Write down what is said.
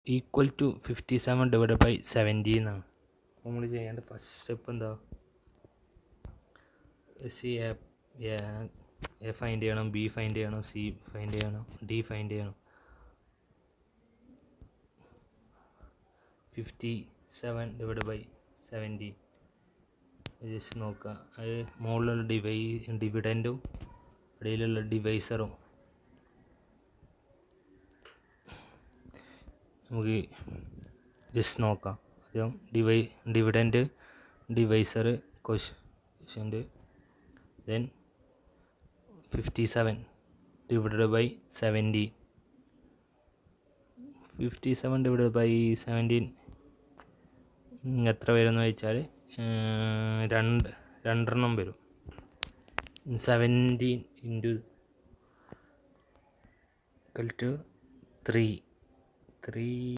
Equal to 57/70 എന്നാണ്. നമ്മൾ ചെയ്യേണ്ട ഫസ്റ്റ് സ്റ്റെപ്പ് എന്താ? സി എ ഫൈൻഡ് ചെയ്യണം, ബി ഫൈൻഡ് ചെയ്യണം, സി ഫൈൻഡ് ചെയ്യണം, ഡി ഫൈൻഡ് ചെയ്യണം. 57/70 ജസ്റ്റ് നോക്കുക. അത് മുകളിലുള്ള ഡിവിഡൻറ്റും ഇടയിലുള്ള ഡിവൈസറും നമുക്ക് ജസ്റ്റ് നോക്കാം. ആദ്യം ഡിവിഡൻറ്റ്, ഡിവൈസർ, ക്വഷ്യൻ്റ്, ദെൻ 57/70. 57/17 എത്ര വരുമെന്ന് വെച്ചാൽ രണ്ടെണ്ണം വരും. 17 × 3